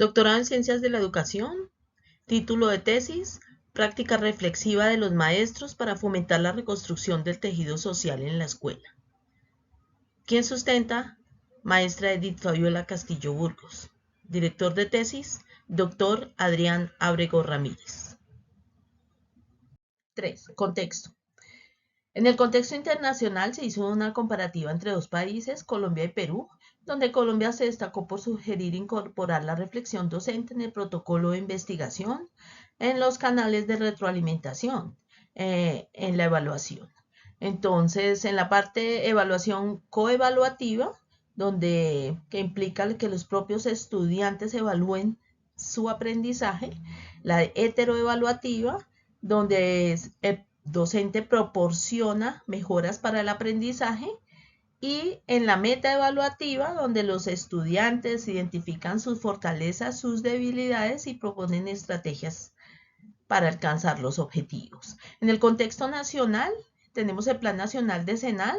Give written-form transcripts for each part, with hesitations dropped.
Doctorado en Ciencias de la Educación, título de tesis, práctica reflexiva de los maestros para fomentar la reconstrucción del tejido social en la escuela. ¿Quién sustenta? Maestra Edith Fabiola Castillo Burgos. Director de tesis, doctor Adrián Ábrego Ramírez. 3. Contexto. En el contexto internacional se hizo una comparativa entre dos países, Colombia y Perú, donde Colombia se destacó por sugerir incorporar la reflexión docente en el protocolo de investigación, en los canales de retroalimentación, en la evaluación. Entonces, en la parte evaluación coevaluativa, que implica que los propios estudiantes evalúen su aprendizaje, la heteroevaluativa, donde el docente proporciona mejoras para el aprendizaje, y en la meta evaluativa, donde los estudiantes identifican sus fortalezas, sus debilidades y proponen estrategias para alcanzar los objetivos. En el contexto nacional, tenemos el Plan Nacional Decenal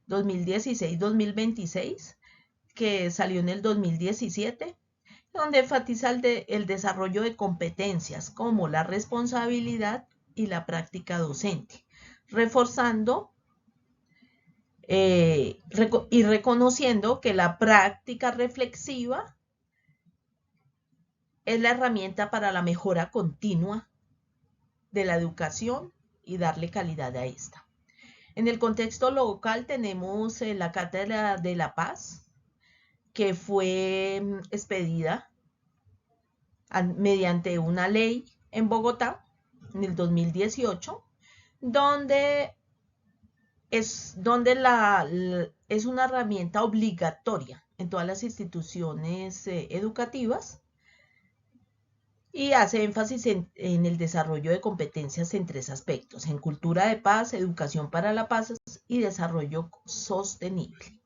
2016-2026, que salió en el 2017, donde enfatiza el desarrollo de competencias como la responsabilidad y la práctica docente, reforzando y reconociendo que la práctica reflexiva es la herramienta para la mejora continua de la educación y darle calidad a esta. En el contexto local tenemos la Cátedra de la Paz, que fue expedida mediante una ley en Bogotá en el 2018, donde es una herramienta obligatoria en todas las instituciones educativas y hace énfasis en el desarrollo de competencias en 3 aspectos: en cultura de paz, educación para la paz y desarrollo sostenible.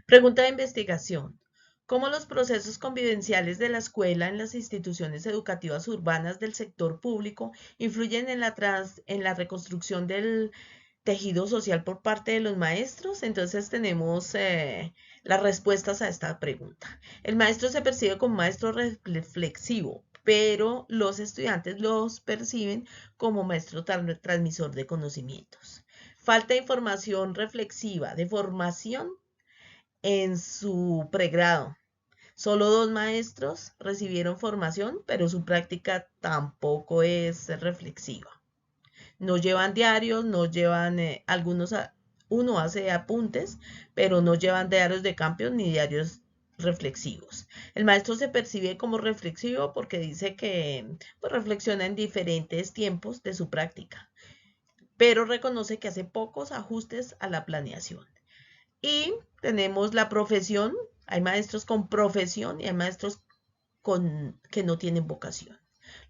Pregunta de investigación. ¿Cómo los procesos convivenciales de la escuela en las instituciones educativas urbanas del sector público influyen en la reconstrucción del tejido social por parte de los maestros? Entonces tenemos las respuestas a esta pregunta. El maestro se percibe como maestro reflexivo, pero los estudiantes los perciben como maestro transmisor de conocimientos. Falta de información reflexiva de formación en su pregrado. Solo 2 maestros recibieron formación, pero su práctica tampoco es reflexiva. No llevan diarios, no llevan uno hace apuntes, pero no llevan diarios de cambios ni diarios reflexivos. El maestro se percibe como reflexivo porque dice que pues, reflexiona en diferentes tiempos de su práctica, pero reconoce que hace pocos ajustes a la planeación. Y tenemos la profesión. Hay maestros con profesión y hay maestros que no tienen vocación.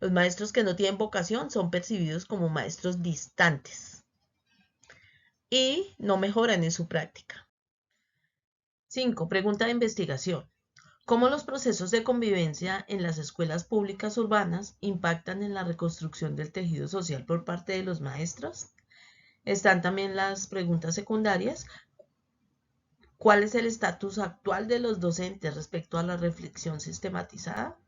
Los maestros que no tienen vocación son percibidos como maestros distantes y no mejoran en su práctica. 5. Pregunta de investigación. ¿Cómo los procesos de convivencia en las escuelas públicas urbanas impactan en la reconstrucción del tejido social por parte de los maestros? Están también las preguntas secundarias. ¿Cuál es el estatus actual de los docentes respecto a la reflexión sistematizada?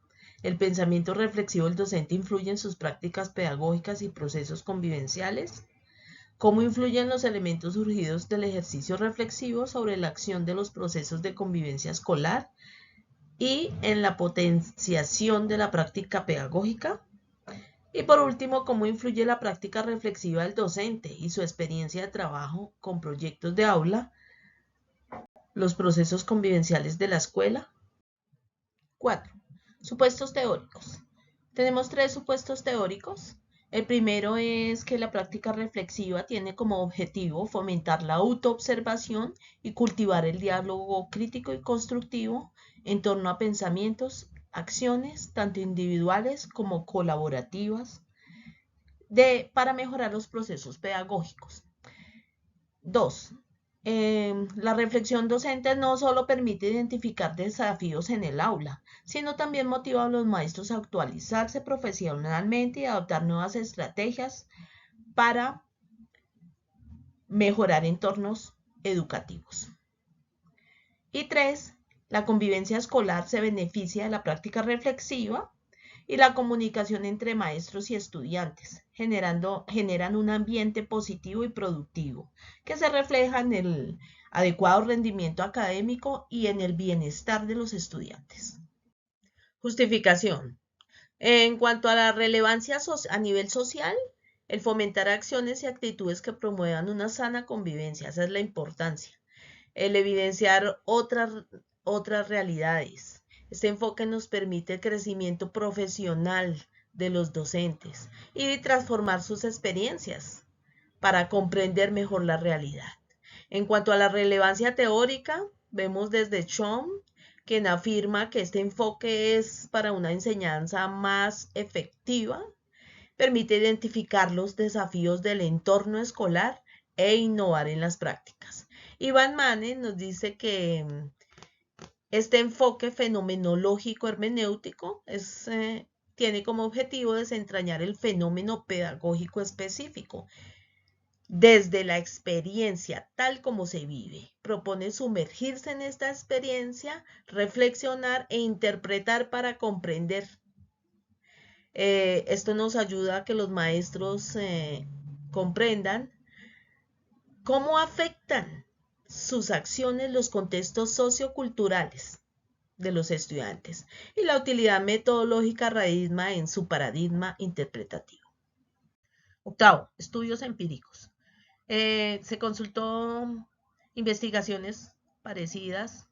¿El pensamiento reflexivo del docente influye en sus prácticas pedagógicas y procesos convivenciales? ¿Cómo influyen los elementos surgidos del ejercicio reflexivo sobre la acción de los procesos de convivencia escolar y en la potenciación de la práctica pedagógica? Y por último, ¿cómo influye la práctica reflexiva del docente y su experiencia de trabajo con proyectos de aula, los procesos convivenciales de la escuela? 4. Supuestos teóricos. Tenemos 3 supuestos teóricos. El primero es que la práctica reflexiva tiene como objetivo fomentar la autoobservación y cultivar el diálogo crítico y constructivo en torno a pensamientos, acciones, tanto individuales como colaborativas, para mejorar los procesos pedagógicos. 2. La reflexión docente no solo permite identificar desafíos en el aula, sino también motiva a los maestros a actualizarse profesionalmente y a adoptar nuevas estrategias para mejorar entornos educativos. Y 3. La convivencia escolar se beneficia de la práctica reflexiva y la comunicación entre maestros y estudiantes, generan un ambiente positivo y productivo que se refleja en el adecuado rendimiento académico y en el bienestar de los estudiantes. Justificación. En cuanto a la relevancia a nivel social, el fomentar acciones y actitudes que promuevan una sana convivencia, esa es la importancia. El evidenciar otras realidades. Este enfoque nos permite el crecimiento profesional de los docentes y transformar sus experiencias para comprender mejor la realidad. En cuanto a la relevancia teórica, vemos desde Chom, quien afirma que este enfoque es para una enseñanza más efectiva, permite identificar los desafíos del entorno escolar e innovar en las prácticas. Ivan Manen nos dice que este enfoque fenomenológico hermenéutico tiene como objetivo desentrañar el fenómeno pedagógico específico desde la experiencia tal como se vive. Propone sumergirse en esta experiencia, reflexionar e interpretar para comprender. Esto nos ayuda a que los maestros comprendan cómo afectan sus acciones los contextos socioculturales de los estudiantes y la utilidad metodológica radica en su paradigma interpretativo. Octavo, estudios empíricos. Se consultó investigaciones parecidas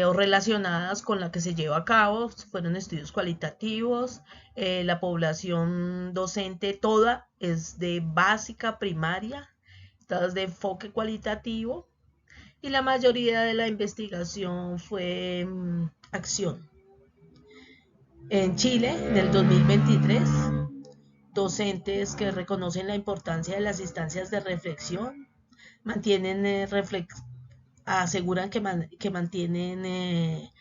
o relacionadas con la que se lleva a cabo, fueron estudios cualitativos, la población docente toda es de básica, primaria, todas de enfoque cualitativo, y la mayoría de la investigación fue acción. En Chile, en el 2023, docentes que reconocen la importancia de las instancias de reflexión, mantienen aseguran que mantienen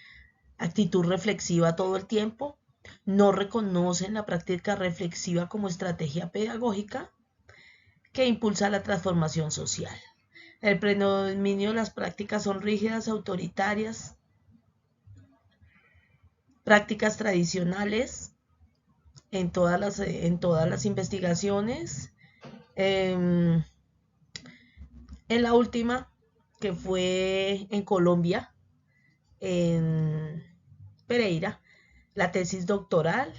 actitud reflexiva todo el tiempo, no reconocen la práctica reflexiva como estrategia pedagógica que impulsa la transformación social. El predominio de las prácticas son rígidas, autoritarias, prácticas tradicionales en todas las investigaciones. En la última, que fue en Colombia, en Pereira, la tesis doctoral,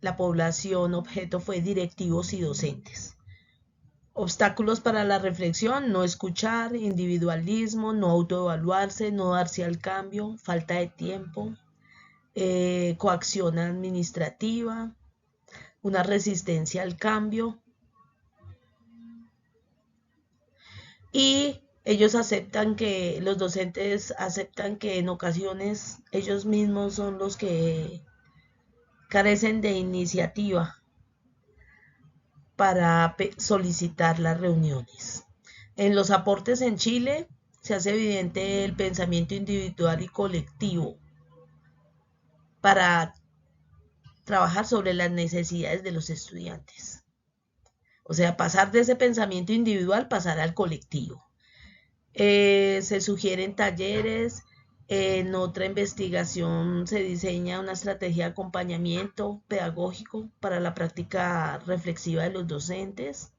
la población objeto fue directivos y docentes. Obstáculos para la reflexión: no escuchar, individualismo, no autoevaluarse, no darse al cambio, falta de tiempo, coacción administrativa, una resistencia al cambio. Y los docentes aceptan que en ocasiones ellos mismos son los que carecen de iniciativa para solicitar las reuniones. En los aportes en Chile se hace evidente el pensamiento individual y colectivo para trabajar sobre las necesidades de los estudiantes. O sea, pasar de ese pensamiento individual, pasar al colectivo. Se sugieren talleres. En otra investigación se diseña una estrategia de acompañamiento pedagógico para la práctica reflexiva de los docentes.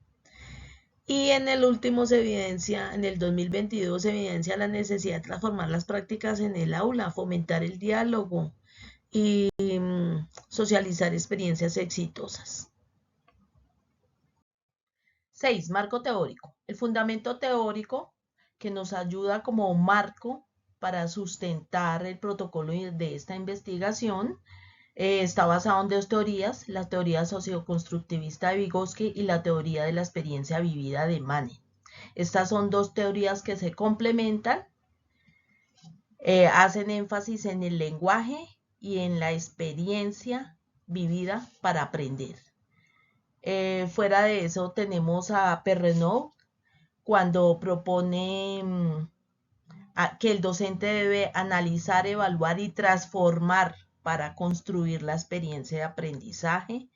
Y en el último en el 2022 se evidencia la necesidad de transformar las prácticas en el aula, fomentar el diálogo y socializar experiencias exitosas. 6. Marco teórico. El fundamento teórico que nos ayuda como marco para sustentar el protocolo de esta investigación está basado en dos teorías: la teoría socioconstructivista de Vygotsky y la teoría de la experiencia vivida de Manen. Estas son dos teorías que se complementan, hacen énfasis en el lenguaje y en la experiencia vivida para aprender. Fuera de eso tenemos a Perrenot, cuando propone que el docente debe analizar, evaluar y transformar para construir la experiencia de aprendizaje.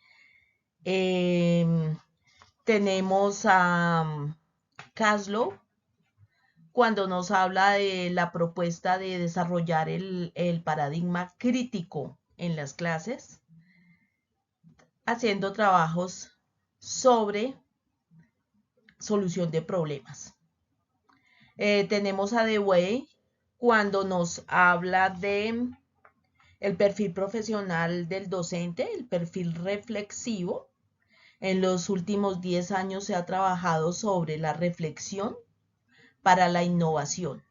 Tenemos a Kaslow, cuando nos habla de la propuesta de desarrollar el paradigma crítico en las clases, haciendo trabajos sobre solución de problemas. Tenemos a Dewey cuando nos habla de el perfil profesional del docente, el perfil reflexivo. En los últimos 10 años se ha trabajado sobre la reflexión para la innovación.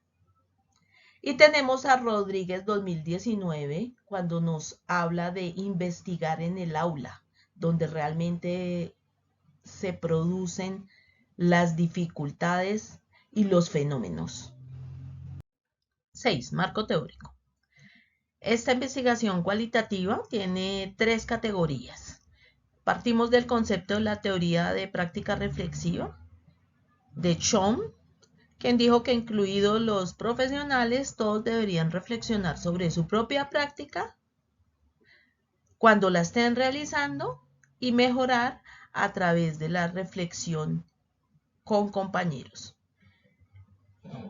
Y tenemos a Rodríguez 2019 cuando nos habla de investigar en el aula, donde realmente se producen las dificultades y los fenómenos. 6. Marco teórico. Esta investigación cualitativa tiene 3 categorías. Partimos del concepto de la teoría de práctica reflexiva de Chom, quien dijo que incluidos los profesionales, todos deberían reflexionar sobre su propia práctica cuando la estén realizando y mejorar a través de la reflexión con compañeros.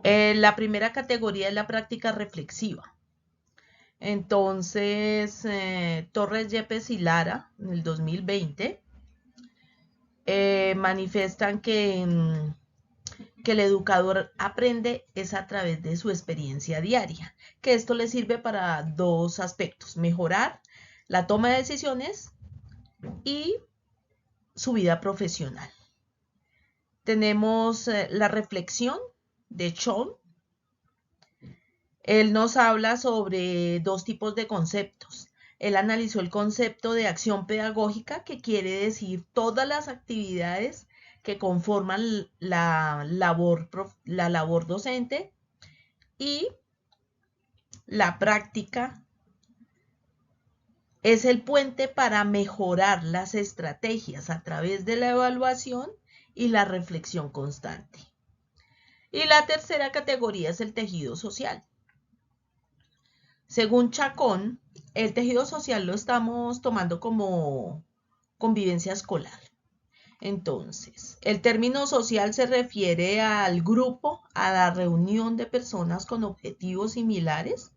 La primera categoría es la práctica reflexiva. Entonces, Torres, Yepes y Lara, en el 2020, manifiestan que el educador aprende es a través de su experiencia diaria, que esto le sirve para 2 aspectos: mejorar la toma de decisiones y su vida profesional. Tenemos la reflexión de Chom. Él nos habla sobre 2 tipos de conceptos. Él analizó el concepto de acción pedagógica, que quiere decir todas las actividades que conforman la labor docente, y la práctica es el puente para mejorar las estrategias a través de la evaluación y la reflexión constante. Y la tercera categoría es el tejido social. Según Chacón, el tejido social lo estamos tomando como convivencia escolar. Entonces, el término social se refiere al grupo, a la reunión de personas con objetivos similares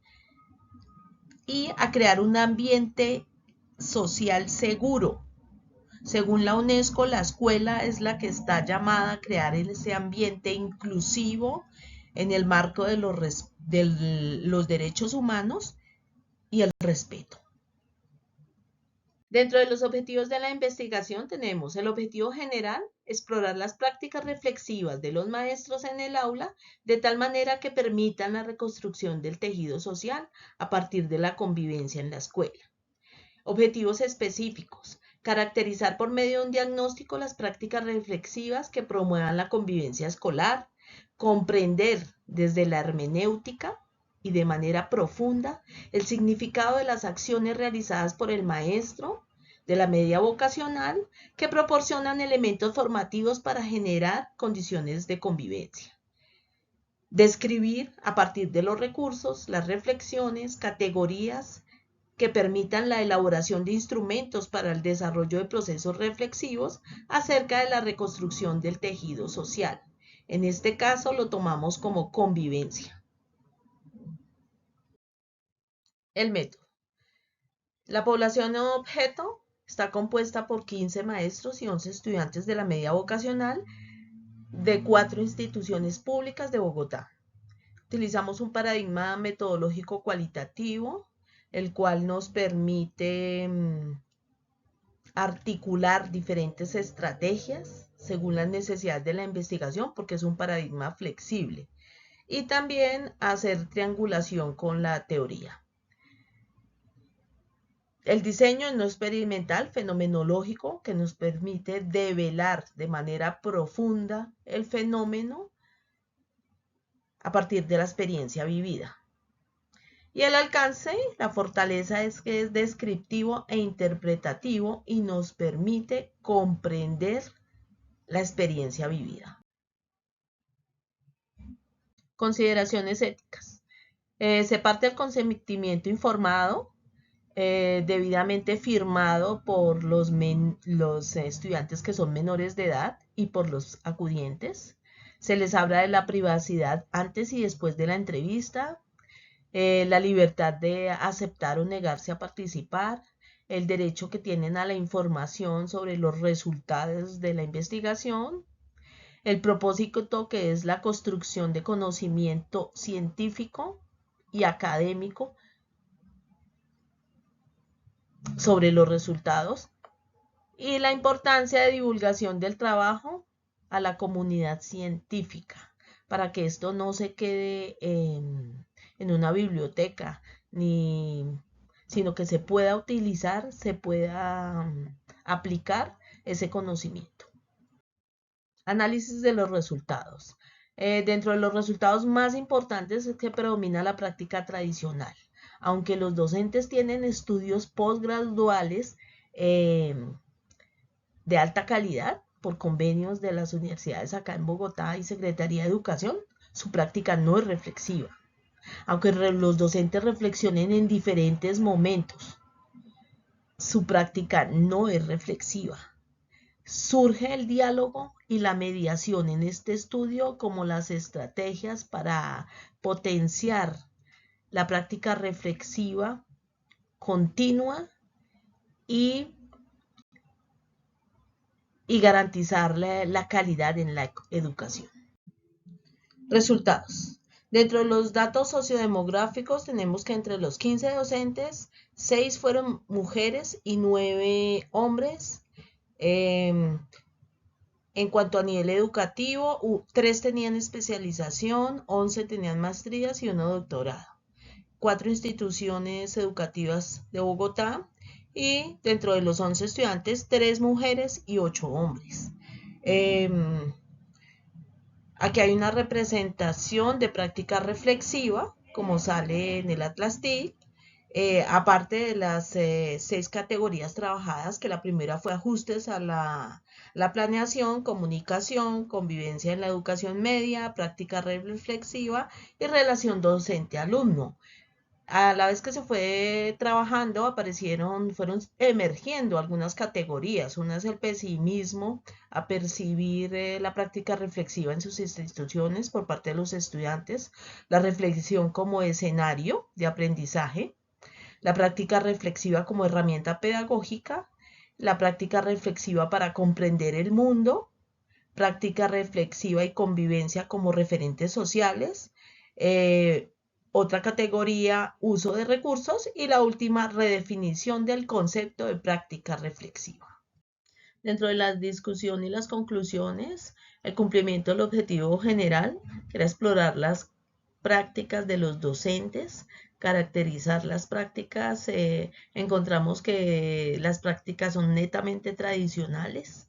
y a crear un ambiente social seguro. Según la UNESCO, la escuela es la que está llamada a crear ese ambiente inclusivo en el marco de los derechos humanos y el respeto. Dentro de los objetivos de la investigación tenemos el objetivo general: explorar las prácticas reflexivas de los maestros en el aula de tal manera que permitan la reconstrucción del tejido social a partir de la convivencia en la escuela. Objetivos específicos: caracterizar por medio de un diagnóstico las prácticas reflexivas que promuevan la convivencia escolar, comprender desde la hermenéutica y de manera profunda el significado de las acciones realizadas por el maestro de la media vocacional, que proporcionan elementos formativos para generar condiciones de convivencia. Describir a partir de los recursos, las reflexiones, categorías que permitan la elaboración de instrumentos para el desarrollo de procesos reflexivos acerca de la reconstrucción del tejido social. En este caso lo tomamos como convivencia. El método. La población objeto está compuesta por 15 maestros y 11 estudiantes de la media vocacional de 4 instituciones públicas de Bogotá. Utilizamos un paradigma metodológico cualitativo, el cual nos permite articular diferentes estrategias según las necesidades de la investigación, porque es un paradigma flexible, y también hacer triangulación con la teoría. El diseño no experimental fenomenológico, que nos permite develar de manera profunda el fenómeno a partir de la experiencia vivida. Y el alcance, la fortaleza es que es descriptivo e interpretativo y nos permite comprender la experiencia vivida. Consideraciones éticas. Se parte del consentimiento informado, debidamente firmado por los estudiantes que son menores de edad y por los acudientes. Se les habla de la privacidad antes y después de la entrevista, la libertad de aceptar o negarse a participar, el derecho que tienen a la información sobre los resultados de la investigación, el propósito que es la construcción de conocimiento científico y académico sobre los resultados y la importancia de divulgación del trabajo a la comunidad científica para que esto no se quede en una biblioteca, sino que se pueda utilizar, se pueda aplicar ese conocimiento. Análisis de los resultados. Dentro de los resultados más importantes es que predomina la práctica tradicional. Aunque los docentes tienen estudios postgraduales de alta calidad por convenios de las universidades acá en Bogotá y Secretaría de Educación, su práctica no es reflexiva. Aunque los docentes reflexionen en diferentes momentos, su práctica no es reflexiva. Surge el diálogo y la mediación en este estudio como las estrategias para potenciar la práctica reflexiva continua y garantizar la calidad en la educación. Resultados. Dentro de los datos sociodemográficos tenemos que entre los 15 docentes, 6 fueron mujeres y 9 hombres. En cuanto a nivel educativo, 3 tenían especialización, 11 tenían maestrías y 1 doctorado. 4 instituciones educativas de Bogotá y dentro de los 11 estudiantes, 3 mujeres y 8 hombres. Aquí hay una representación de práctica reflexiva, como sale en el Atlas TIC, aparte de las 6 categorías trabajadas, que la primera fue ajustes a la planeación, comunicación, convivencia en la educación media, práctica reflexiva y relación docente-alumno. A la vez que se fue trabajando, fueron emergiendo algunas categorías. Una es el pesimismo a percibir la práctica reflexiva en sus instituciones por parte de los estudiantes, la reflexión como escenario de aprendizaje, la práctica reflexiva como herramienta pedagógica, la práctica reflexiva para comprender el mundo, práctica reflexiva y convivencia como referentes sociales, otra categoría, uso de recursos y la última, redefinición del concepto de práctica reflexiva. Dentro de la discusión y las conclusiones, el cumplimiento del objetivo general, que era explorar las prácticas de los docentes, caracterizar las prácticas, encontramos que las prácticas son netamente tradicionales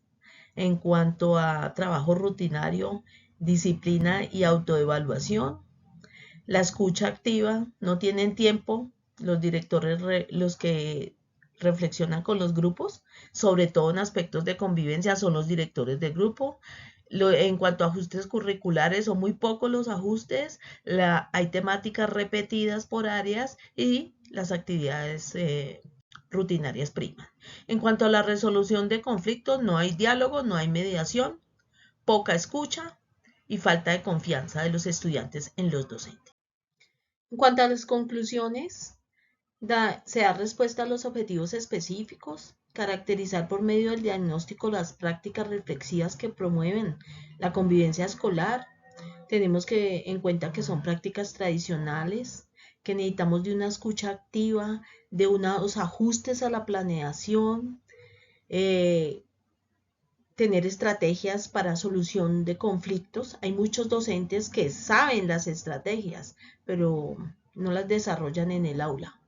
en cuanto a trabajo rutinario, disciplina y autoevaluación. La escucha activa, no tienen tiempo los directores, los que reflexionan con los grupos, sobre todo en aspectos de convivencia, son los directores de grupo. En cuanto a ajustes curriculares, son muy pocos los ajustes, hay temáticas repetidas por áreas y las actividades rutinarias priman. En cuanto a la resolución de conflictos, no hay diálogo, no hay mediación, poca escucha y falta de confianza de los estudiantes en los docentes. En cuanto a las conclusiones, se da respuesta a los objetivos específicos, caracterizar por medio del diagnóstico las prácticas reflexivas que promueven la convivencia escolar. Tenemos que en cuenta que son prácticas tradicionales, que necesitamos de una escucha activa, de unos ajustes a la planeación, tener estrategias para solución de conflictos. Hay muchos docentes que saben las estrategias, pero no las desarrollan en el aula.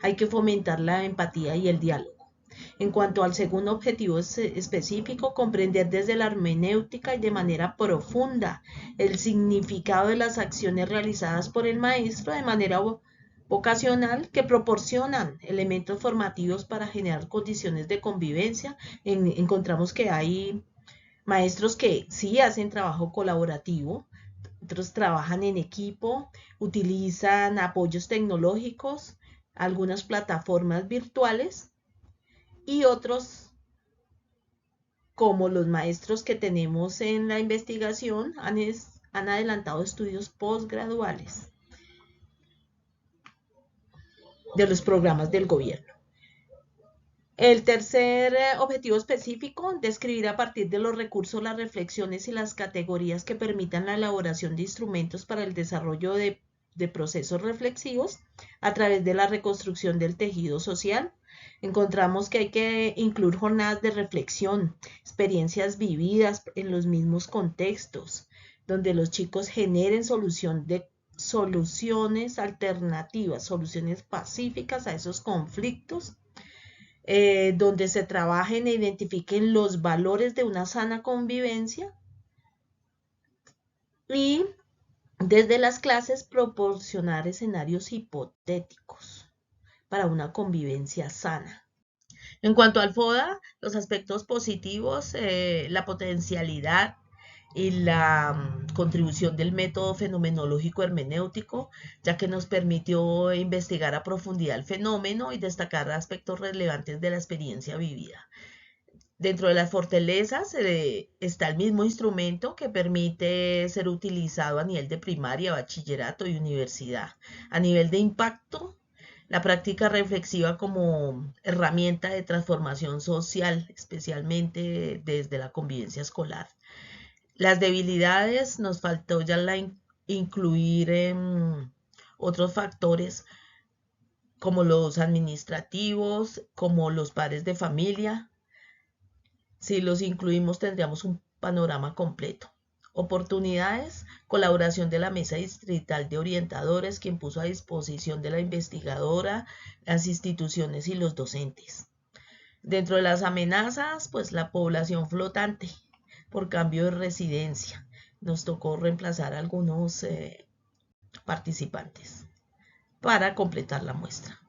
Hay que fomentar la empatía y el diálogo. En cuanto al segundo objetivo específico, comprender desde la hermenéutica y de manera profunda el significado de las acciones realizadas por el maestro de manera vocacional que proporcionan elementos formativos para generar condiciones de convivencia. Encontramos que hay maestros que sí hacen trabajo colaborativo, otros trabajan en equipo, utilizan apoyos tecnológicos, algunas plataformas virtuales y otros como los maestros que tenemos en la investigación han adelantado estudios postgraduales de los programas del gobierno. El tercer objetivo específico, describir a partir de los recursos las reflexiones y las categorías que permitan la elaboración de instrumentos para el desarrollo de procesos reflexivos a través de la reconstrucción del tejido social. Encontramos que hay que incluir jornadas de reflexión, experiencias vividas en los mismos contextos, donde los chicos generen soluciones alternativas, soluciones pacíficas a esos conflictos, donde se trabajen e identifiquen los valores de una sana convivencia y desde las clases proporcionar escenarios hipotéticos para una convivencia sana. En cuanto al FODA, los aspectos positivos, la potencialidad y la contribución del método fenomenológico hermenéutico, ya que nos permitió investigar a profundidad el fenómeno y destacar aspectos relevantes de la experiencia vivida. Dentro de las fortalezas está el mismo instrumento que permite ser utilizado a nivel de primaria, bachillerato y universidad. A nivel de impacto, la práctica reflexiva como herramienta de transformación social, especialmente desde la convivencia escolar. Las debilidades, nos faltó ya incluir otros factores como los administrativos, como los padres de familia. Si los incluimos tendríamos un panorama completo. Oportunidades, colaboración de la Mesa Distrital de Orientadores, quien puso a disposición de la investigadora, las instituciones y los docentes. Dentro de las amenazas, pues la población flotante por cambio de residencia. Nos tocó reemplazar a algunos participantes para completar la muestra.